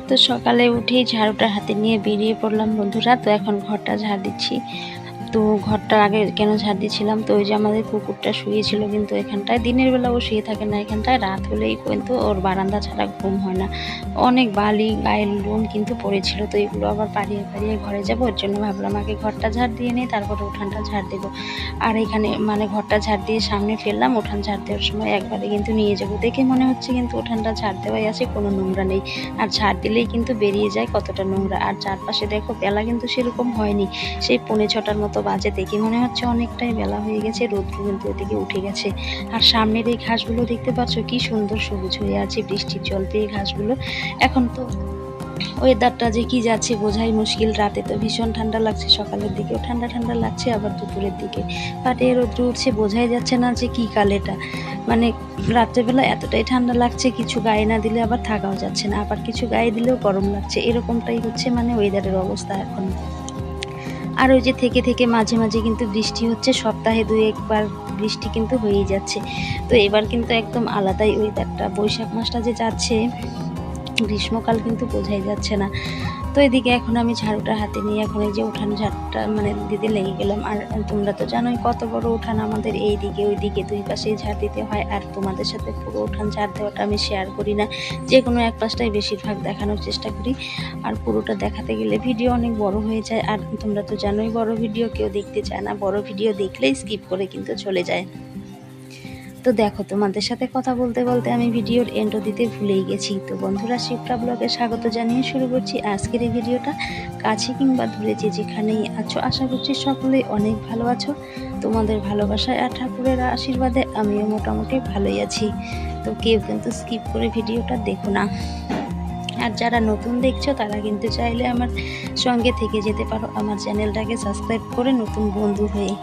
তো সকালে উঠেই ঝাড়ুটা হাতে নিয়ে বেরিয়ে পড়লাম বন্ধুরা। তো এখন ঘরটা ঝাড় দিচ্ছি। তো ঘরটা আগে কেন ঝাড় দিচ্ছিলাম, তো ওই যে আমাদের কুকুরটা শুয়েছিল কিন্তু এখানটায়, দিনের বেলা ও শুয়ে থাকে না এখানটায়, রাত হলেই কিন্তু ওর বারান্দা ছাড়া ঘুম হয় না। অনেক বালি গায়ের লোম কিন্তু পড়েছিল, তো এগুলো আবার পাড়িয়ে পাড়িয়ে ঘরে যাবো, ওর জন্য ভাবলাম আগে ঘরটা ঝাড় দিয়ে নিই, তারপরে উঠানটা ঝাড় দেবো। আর এখানে মানে ঘরটা ঝাড় দিয়ে সামনে ফেললাম, উঠান ঝাড় দেওয়ার সময় একবারে কিন্তু নিয়ে যাবো। দেখে মনে হচ্ছে কিন্তু উঠানটা ঝাড় দেওয়াই আছে, কোনো নোংরা নেই। আর ঝাড় দিলেই কিন্তু বেরিয়ে যায় কতটা নোংরা। আর চারপাশে দেখো বেলা কিন্তু সেরকম হয়নি, সেই 5:45 মতো বাজে। দেখে মনে হচ্ছে অনেকটাই বেলা হয়ে গেছে, রৌদ্র কিন্তু ওদিকে উঠে গেছে। আর সামনের এই ঘাসগুলো দেখতে পাচ্ছ কি সুন্দর সবুজ হয়ে আছে বৃষ্টির জল পেয়ে ঘাসগুলো। এখন তো ওয়েদারটা যে কি যাচ্ছে বোঝাই মুশকিল। রাতে তো ভীষণ ঠান্ডা লাগছে, সকালের দিকেও ঠান্ডা ঠান্ডা লাগছে, আবার দুপুরের দিকে পাটে রৌদ্র উঠছে, বোঝাই যাচ্ছে না যে কি কাল এটা। মানে রাত্রেবেলা এতটাই ঠান্ডা লাগছে, কিছু গায়ে না দিলে আবার থাকাও যাচ্ছে না, আবার কিছু গায়ে দিলেও গরম লাগছে, এরকমটাই হচ্ছে মানে ওয়েদারের অবস্থা এখন। আর ওই যে থেকে থেকে মাঝে মাঝে কিন্তু বৃষ্টি হচ্ছে, সপ্তাহে 2-1 বার বৃষ্টি কিন্তু হয়েই যাচ্ছে। তো এবার কিন্তু একদম আলাদাই ওয়েদারটা। বৈশাখ মাসটা যে যাচ্ছে, গ্রীষ্মকাল কিন্তু বোঝাই যাচ্ছে না। তো এদিকে এখন আমি ঝাড়ুটা হাতে নিয়ে এখন এই যে উঠান ঝাড়টা মানে দিতে লেগে গেলাম। আর তোমরা তো জানোই কত বড় উঠান আমাদের, এই দিকে ওই দিকে 2 পাশেই ঝাড় দিতে হয়। আর তোমাদের সাথে পুরো উঠান ঝাড় দেওয়াটা আমি শেয়ার করি না, যে কোনো এক পাশটাই বেশিরভাগ দেখানোর চেষ্টা করি। আর পুরোটা দেখাতে গেলে ভিডিও অনেক বড় হয়ে যায়, আর তোমরা তো জানোই বড় ভিডিও কেউ দেখতে চায় না, বড় ভিডিও দেখলেই স্কিপ করে কিন্তু চলে যায়। তো দেখো তোমাদের সাথে কথা বলতে বলতে আমি ভিডিওর এন্ডও দিতে ভুলেই গেছি। তো বন্ধুরা, শিপ্রা ব্লগে স্বাগত জানিয়ে শুরু করছি আজকের এই ভিডিওটা। কাছে কিংবা দূরে যে যেখানেই আছো, আশা করছি সকলেই অনেক ভালো আছো। তোমাদের ভালোবাসায় আর ঠাকুরের আশীর্বাদে আমিও মোটামুটি ভালোই আছি। তো কেউ কিন্তু স্কিপ করে ভিডিওটা দেখো না। আর যারা নতুন দেখছো তারা কিন্তু চাইলে আমার সঙ্গে থেকে যেতে পারো, আমার চ্যানেলটাকে সাবস্ক্রাইব করে নতুন বন্ধু হয়ে।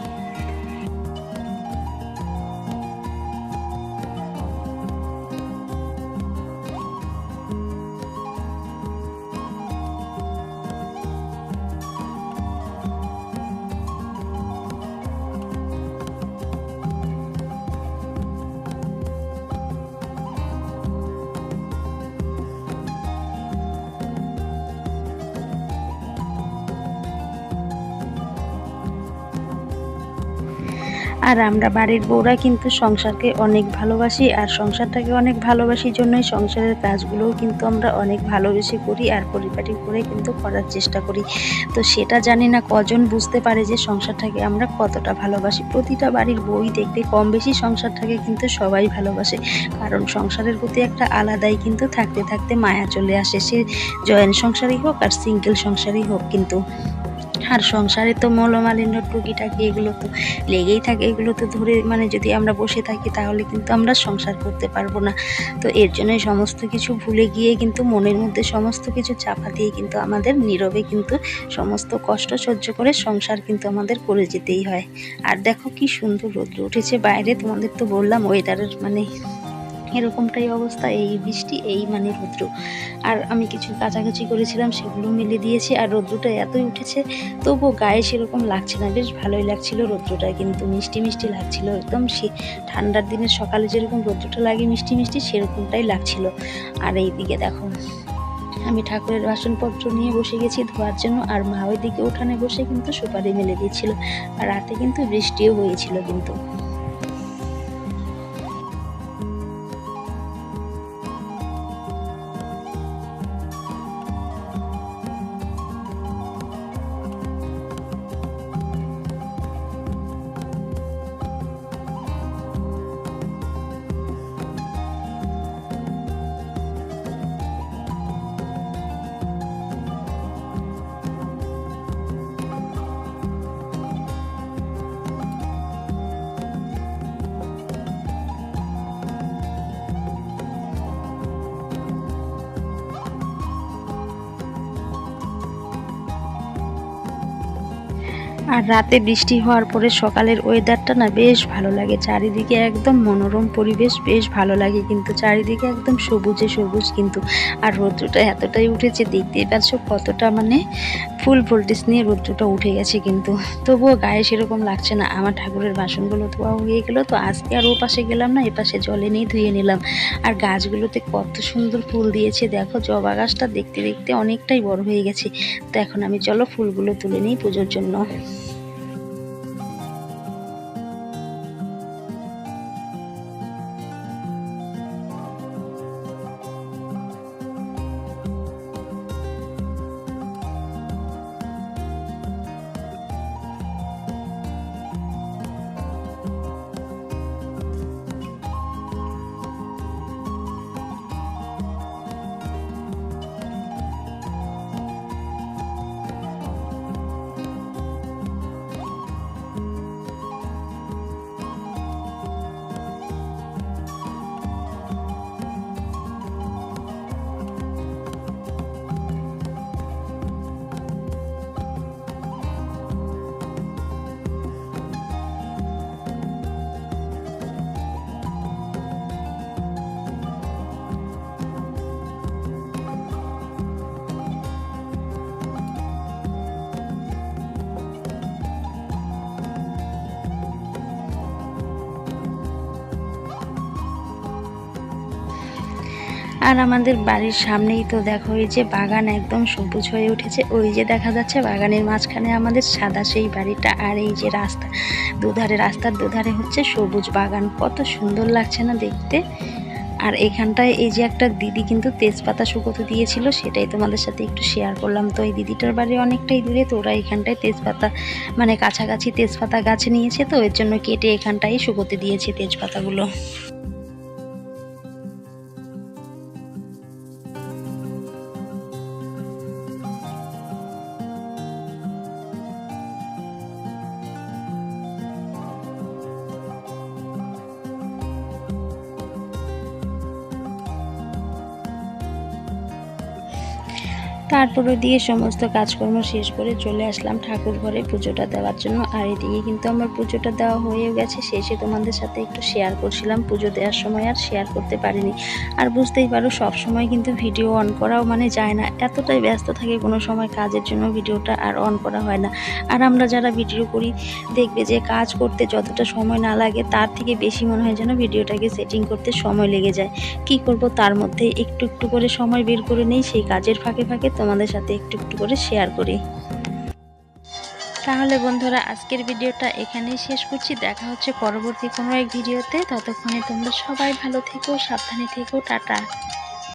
আর আমরা বাড়ির বউরা কিন্তু সংসারকে অনেক ভালোবাসি, আর সংসারটাকে অনেক ভালোবাসি জন্যই সংসারের কাজগুলোও কিন্তু আমরা অনেক ভালোবেসে করি, আর পরিপাটি করে কিন্তু করার চেষ্টা করি। তো সেটা জানি না কজন বুঝতে পারে যে সংসারটাকে আমরা কতটা ভালোবাসি। প্রতিটা বাড়ির বউই দেখবে কম বেশি সংসারটাকে কিন্তু সবাই ভালোবাসে, কারণ সংসারের প্রতি একটা আলাদাই কিন্তু থাকতে থাকতে মায়া চলে আসে, সে জয়েন্ট সংসারই হোক আর সিঙ্গেল সংসারই হোক কিন্তু। আর সংসারে তো মলমালিন্য টুকিটাকি এগুলো তো লেগেই থাকে, এগুলো তো ধরে মানে যদি আমরা বসে থাকি তাহলে কিন্তু আমরা সংসার করতে পারবো না। তো এর জন্যই সমস্ত কিছু ভুলে গিয়ে কিন্তু মনের মধ্যে সমস্ত কিছু চাপা দিয়ে কিন্তু আমাদের নীরবে কিন্তু সমস্ত কষ্ট সহ্য করে সংসার কিন্তু আমাদের করে যেতেই হয়। আর দেখো কি সুন্দর রৌদ্র উঠেছে বাইরে, তোমাদের তো বললাম ওয়েদারের মানে এরকমটাই অবস্থা, এই বৃষ্টি এই মানে রৌদ্র। আর আমি কিছু কাচাকুচি করেছিলাম সেগুলো মেলে দিয়েছি, আর রৌদ্রটা এতই উঠেছে তবুও গায়ে সেরকম লাগছে না, বেশ ভালোই লাগছিল রৌদ্রটা, কিন্তু মিষ্টি মিষ্টি লাগছিল একদম। সে ঠান্ডার দিনের সকালে যেরকম রৌদ্রটা লাগে মিষ্টি মিষ্টি, সেরকমটাই লাগছিল। আর এইদিকে দেখো আমি ঠাকুরের বাসনপত্র নিয়ে বসে গেছি ধোয়ার জন্য, আর মা ওইদিকে উঠানে বসে কিন্তু সুপারি মেলে দিচ্ছিল। আর রাতে কিন্তু বৃষ্টিও হয়েছিল কিন্তু। আর রাতে বৃষ্টি হওয়ার পরে সকালের ওয়েদারটা না বেশ ভালো লাগে, চারিদিকে একদম মনোরম পরিবেশ, বেশ ভালো লাগে কিন্তু চারিদিকে একদম সবুজে সবুজ কিন্তু। আর রৌদ্রটা এতটাই উঠেছে, দেখতেই পাচ্ছ কতটা মানে ফুল ভোল্টেজ নিয়ে রৌদ্রটা উঠে গেছে কিন্তু, তবুও গায়ে সেরকম লাগছে না। আমার ঠাকুরের বাসনগুলো ধোয়া হয়ে গেলো, তো আজকে আর ও পাশে গেলাম না, এ পাশে জলে নিয়ে ধুয়ে নিলাম। আর গাছগুলোতে কত সুন্দর ফুল দিয়েছে দেখো, জবা গাছটা দেখতে দেখতে অনেকটাই বড় হয়ে গেছে। তো এখন আমি চলো ফুলগুলো তুলে নিই পুজোর জন্য। আর আমাদের বাড়ির সামনেই তো দেখো এই যে বাগান একদম সবুজ হয়ে উঠেছে, ওই যে দেখা যাচ্ছে বাগানের মাঝখানে আমাদের সাদা সেই বাড়িটা, আর এই যে রাস্তা দুধারে, রাস্তার দুধারে হচ্ছে সবুজ বাগান, কত সুন্দর লাগছে না দেখতে। আর এখানটায় এই যে একটা দিদি কিন্তু তেজপাতা শুকোতে দিয়েছিল, সেটাই তোমাদের সাথে একটু শেয়ার করলাম। তো এই দিদিটার বাড়ি অনেকটাই দূরে, তো ওরা এখানটায় তেজপাতা মানে কাছাকাছি তেজপাতা গাছ নিয়েছে, তো এর জন্য কেটে এখানটাই শুকোতে দিয়েছে তেজপাতাগুলো। তারপরে দিয়ে সমস্ত কাজকর্ম শেষ করে চলে আসলাম ঠাকুর ঘরে পুজোটা দেওয়ার জন্য। আর এদিকে কিন্তু আমার পুজোটা দেওয়া হয়ে গেছে, শেষে তোমাদের সাথে একটু শেয়ার করছিলাম, পুজো দেওয়ার সময় আর শেয়ার করতে পারিনি। আর বুঝতেই পারো সব সময় কিন্তু ভিডিও অন করাও মানে যায় না, এতটাই ব্যস্ত থাকে কোনো সময় কাজের জন্য ভিডিওটা আর অন করা হয় না। আর আমরা যারা ভিডিও করি দেখবে যে কাজ করতে যতটা সময় না লাগে তার থেকে বেশি মনে হয় যেন ভিডিওটাকে সেটিং করতে সময় লেগে যায়। কি করব, তার মধ্যে একটু একটু করে সময় বের করে নেই, সেই কাজের ফাঁকে ফাঁকে তোমাদের সাথে একটু একটু করে শেয়ার করি। তাহলে বন্ধুরা আজকের ভিডিওটা এখানেই শেষ করছি, দেখা হচ্ছে পরবর্তী কোনো এক ভিডিওতে। ততক্ষণে তোমরা সবাই ভালো থেকো, সাবধানে থেকো, টাটা।